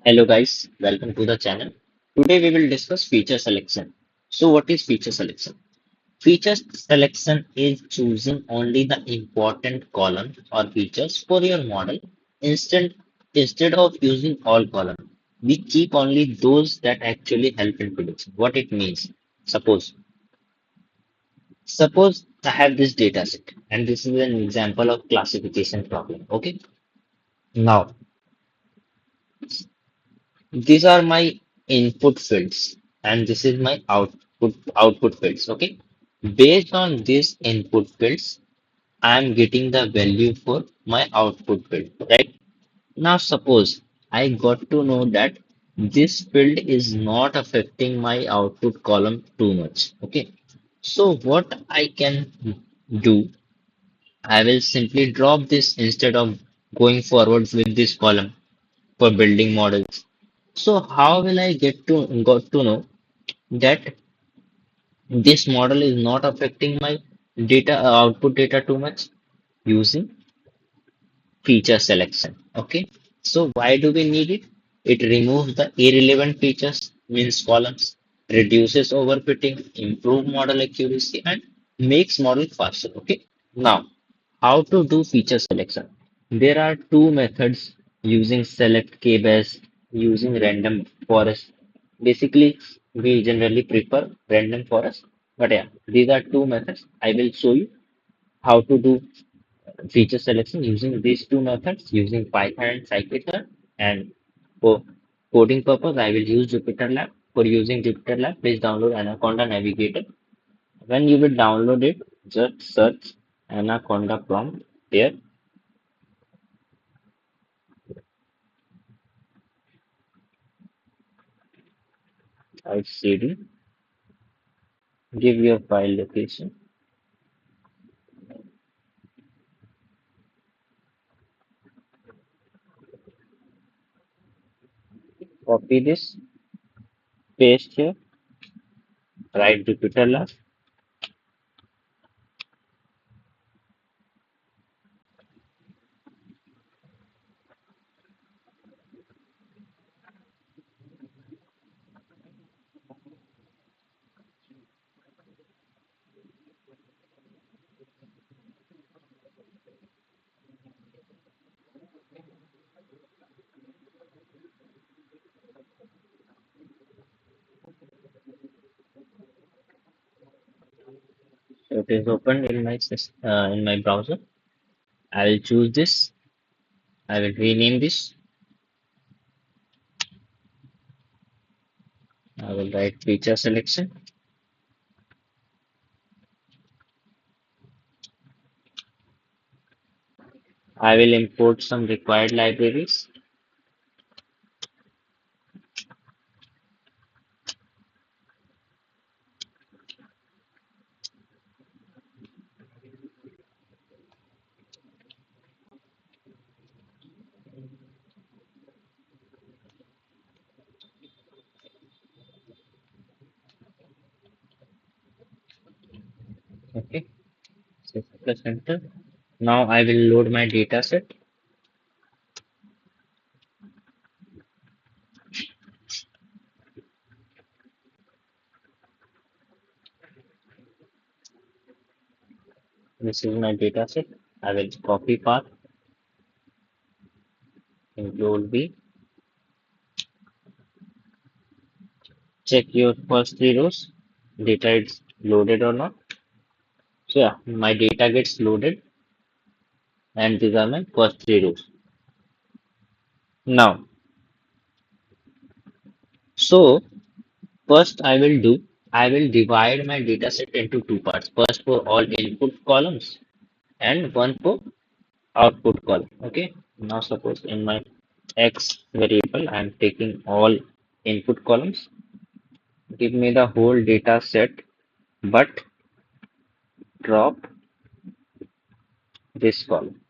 Hello guys, welcome to the channel. Today we will discuss feature selection. So what is feature selection? Feature selection is choosing only the important column or features for your model instead instead of using all columns. We keep only those that actually help in prediction. What it means? Suppose suppose I have this data set and this is an example of classification problem. Okay. Now these are my input fields and this is my output fields. Okay. Based on these input fields, I am getting the value for my output field, right? Now suppose I got to know that this field is not affecting my output column too much. Okay. So what I can do, I will simply drop this instead of going forward with this column for building models. So how will I got to know that this model is not affecting my data output data too much? Using feature selection. Okay. So why do we need it? It removes the irrelevant features, means columns, reduces overfitting, improve model accuracy, and makes model faster. Okay. Now, how to do feature selection? There are two methods using SelectKBest, using random forest. Basically, we generally prefer random forest. But yeah, these are two methods. I will show you how to do feature selection using these two methods using Python and Scikit-learn. And for coding purpose, I will use Jupyter Lab. For using Jupyter Lab, please download Anaconda Navigator. When you will download it, just search Anaconda prompt there. Type cd, give your file location, copy this, paste here, write Jupyter Lab. So it is opened in my in my browser. I will choose this. I will rename this. I will write feature selection. I will import some required libraries. Okay, so plus enter. Now I will load my data set. This is my data set. I will copy path, include B. Check your first three rows. Data is loaded or not. So yeah, my data gets loaded and these are my first three rows. Now, so first I will divide my data set into two parts. First for all input columns and one for output column. Okay. Now suppose in my X variable, I am taking all input columns. Give me the whole data set, but drop this column.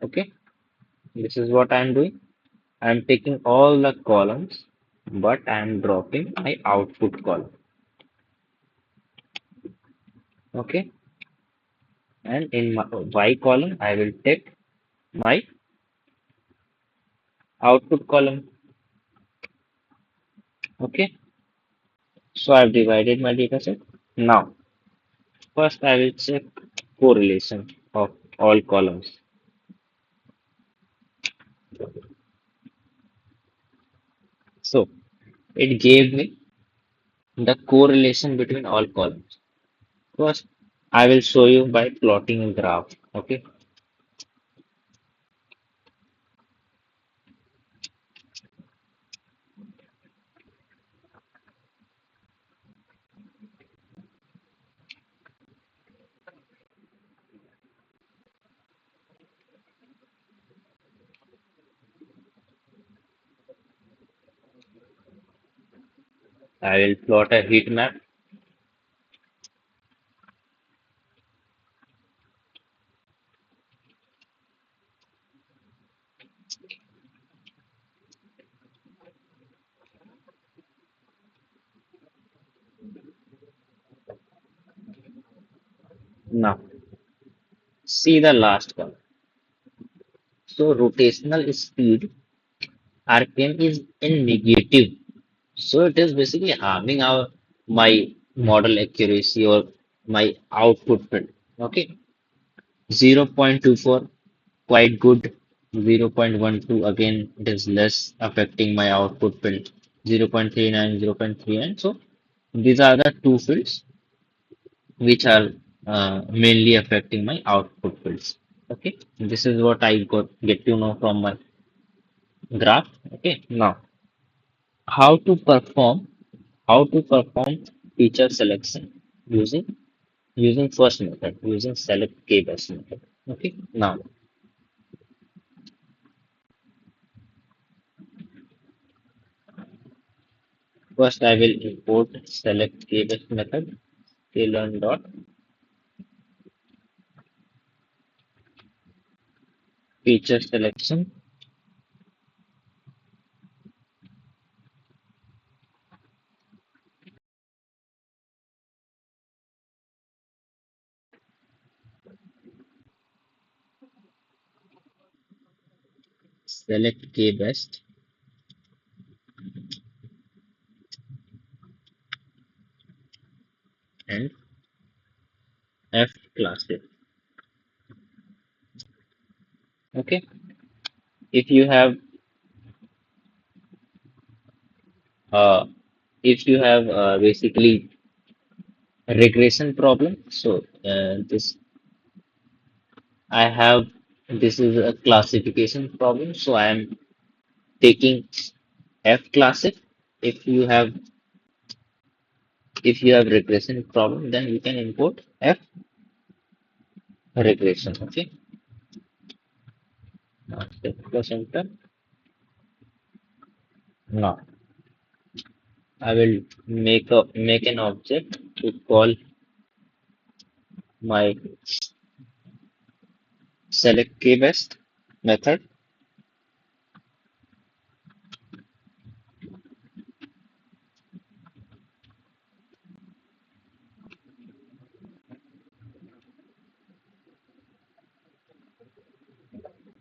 Okay. This is what I am doing. I am taking all the columns, but I am dropping my output column. Okay. And in my Y column, I will take my output column. Okay, so I've divided my dataset. Now, first I will check correlation of all columns. So it gave me the correlation between all columns. First, I will show you by plotting a graph. Okay, I will plot a heat map. Now, see the last column. So rotational speed RPM is in negative. So it is basically harming our my model accuracy or my output print. Okay, 0.24 quite good. 0.12 again it is less affecting my output print. 0.39, 0.39. So these are the two fields which are mainly affecting my output fields. Okay, this is what I got get to know from my graph. Okay, now how to perform how to perform feature selection using first method using SelectKBest method. Okay, now first I will import SelectKBest method learn dot feature selection SelectKBest and F classes. Okay, if you have uh, basically regression problem, so this I have this is a classification problem, so I am taking F classic. If you have regression problem, then you can import F regression. Okay. Now plus enter. Now I will make an object to call my select kbest method.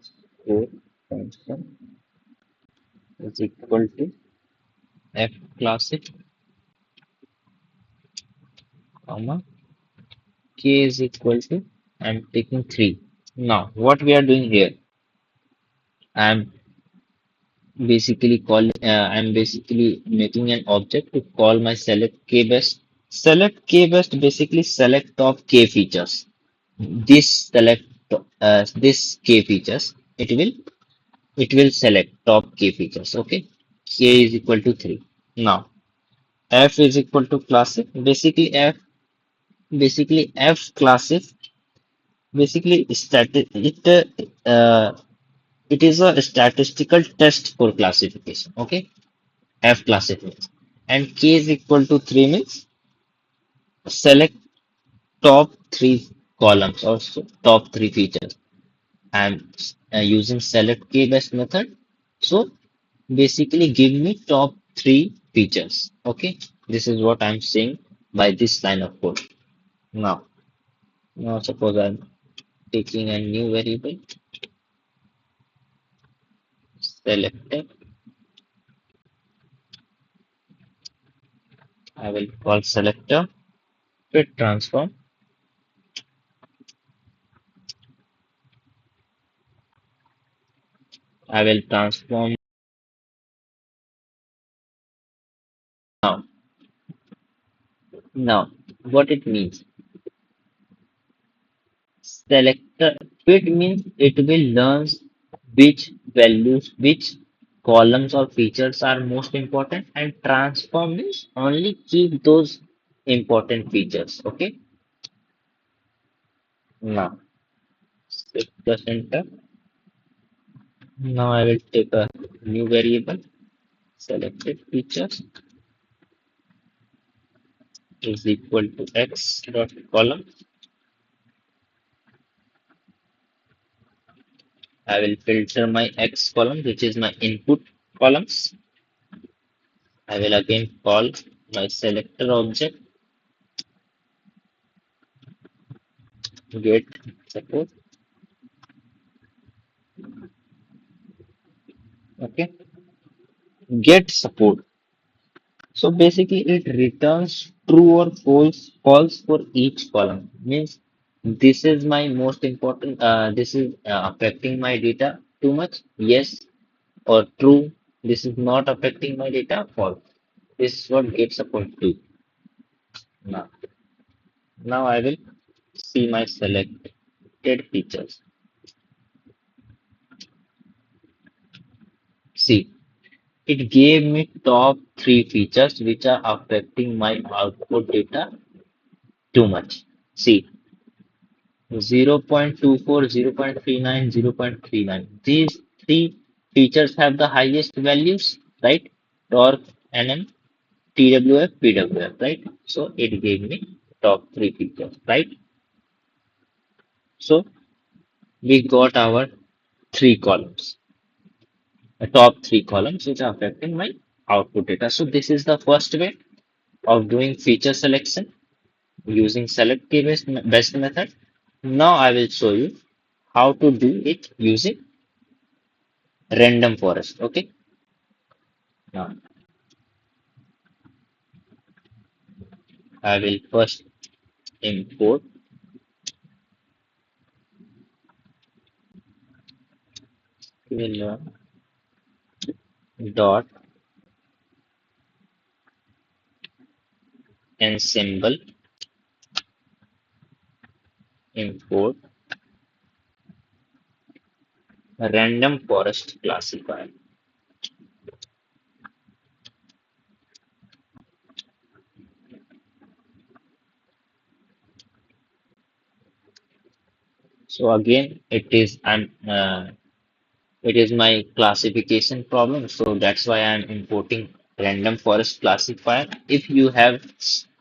Score function is equal to F classic, comma k is equal to I'm taking 3. Now what we are doing here, I'm I'm basically making an object to call my select kbest. Select kbest basically select of k features. This select this k features. It will select top k features. Okay, k is equal to 3. Now f is equal to classic. Basically f classic. Basically it is a statistical test for classification. Okay, F classic means. And K is equal to 3 means select top three columns or top three features. I'm using select K best method. So basically give me top three features. Okay. This is what I'm saying by this line of code. Now, now suppose I'm taking a new variable selector. I will call selector fit transform. I will transform now. Now, what it means? Selector fit means it will learn which values, which columns or features are most important, and transform means only keep those important features. Okay. Now, plus enter. Now I will take a new variable. Selected features is equal to x dot column. I will filter my x column, which is my input columns. I will again call my selector object get support. Okay, get support. So basically, it returns true or false for each column. Means this is my most important. This is affecting my data too much. Yes or true. This is not affecting my data. False. This is what get support do. Now, now I will see my selected features. See, it gave me top three features which are affecting my output data too much. See, 0.24, 0.39, 0.39. These three features have the highest values, right? Torque, NM, TWF, PWF, right? So it gave me top three features, right? So we got our three columns, top three columns which are affecting my output data. So this is the first way of doing feature selection using SelectKBest method. Now I will show you how to do it using random forest. Okay. Now I will first import Scikit-learn dot ensemble import random forest classifier. So again, it is my classification problem. So that's why I'm importing random forest classifier. If you have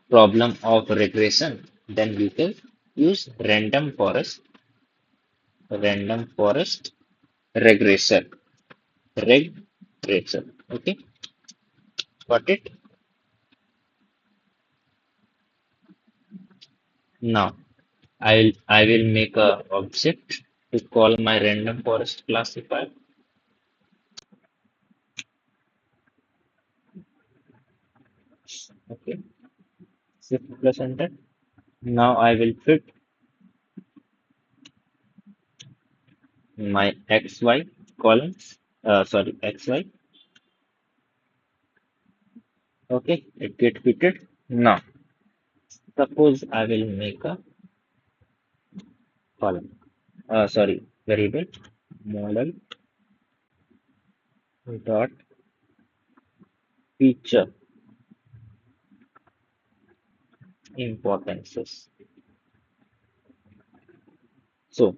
problem of regression, then you can use random forest regressor, regressor. Okay, got it? Now I will make a object to call my random forest classifier. Okay, shift plus enter. Now I will fit my XY columns. Sorry, XY. Okay, it get fitted. Now suppose I will make a column. Sorry, variable model dot feature importances. So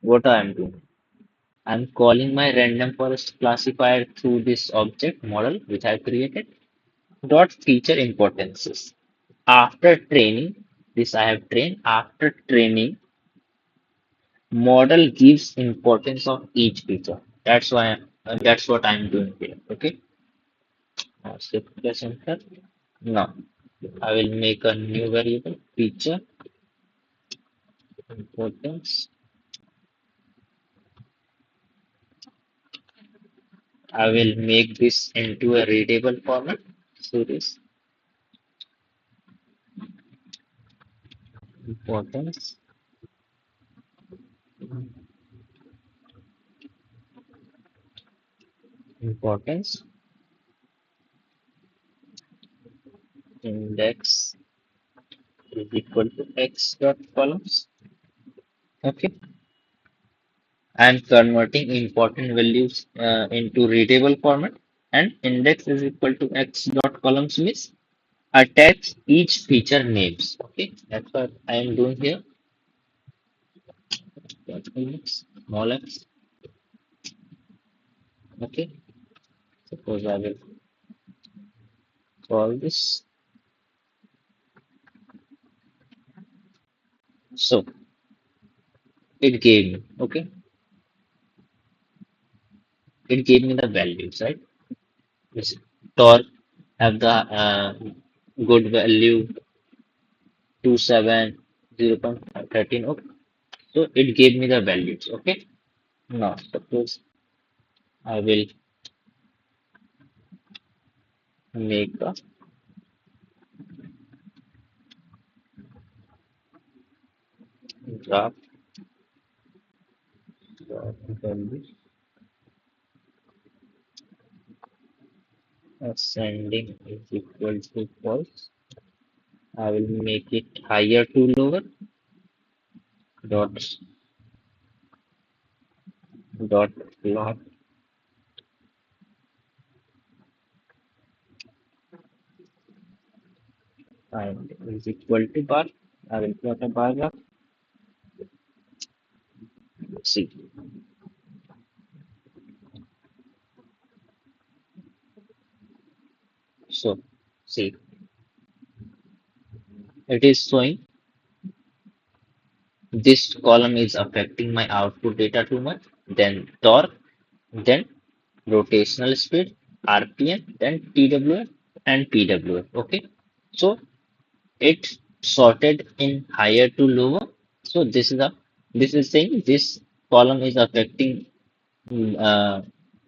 what I am doing? I'm calling my random forest classifier through this object model which I created dot feature importances. After training, this I have trained. After training, model gives importance of each feature. That's what I'm doing here. Okay. Shift plus enter. Now I will make a new variable feature importance I will make this into a readable format. Series importance, importance, index is equal to x dot columns. Okay. And converting important values into readable format. And index is equal to x dot columns means attach each feature names. Okay. That's what I am doing here. Dot index, small x. Okay. Suppose I will call this. So it gave me, okay, it gave me the values, right? This torque have the good value 27, 0.13. Okay. So it gave me the values. Okay. Now suppose I will make a graph of value ascending is equal to false. I will make it higher to lower dot dot plot and is equal to bar. I will plot a bar graph. See. So see, it is showing this column is affecting my output data too much. Then torque, then rotational speed, RPM, then TWF and PWF. Okay. So it sorted in higher to lower. So this is saying this column is affecting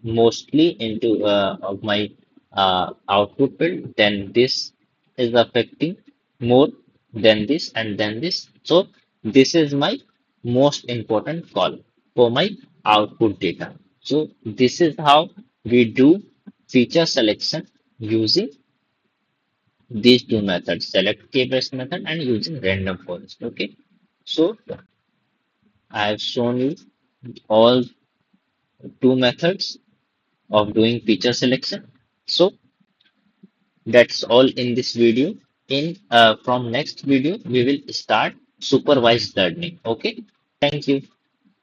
mostly into of my output field, then this is affecting more than this and then this. So this is my most important column for my output data. So this is how we do feature selection using these two methods, SelectKBest method and using random forest. Okay. So I have shown you all two methods of doing feature selection. So that's all in this video. In from next video, we will start supervised learning. Okay. Thank you.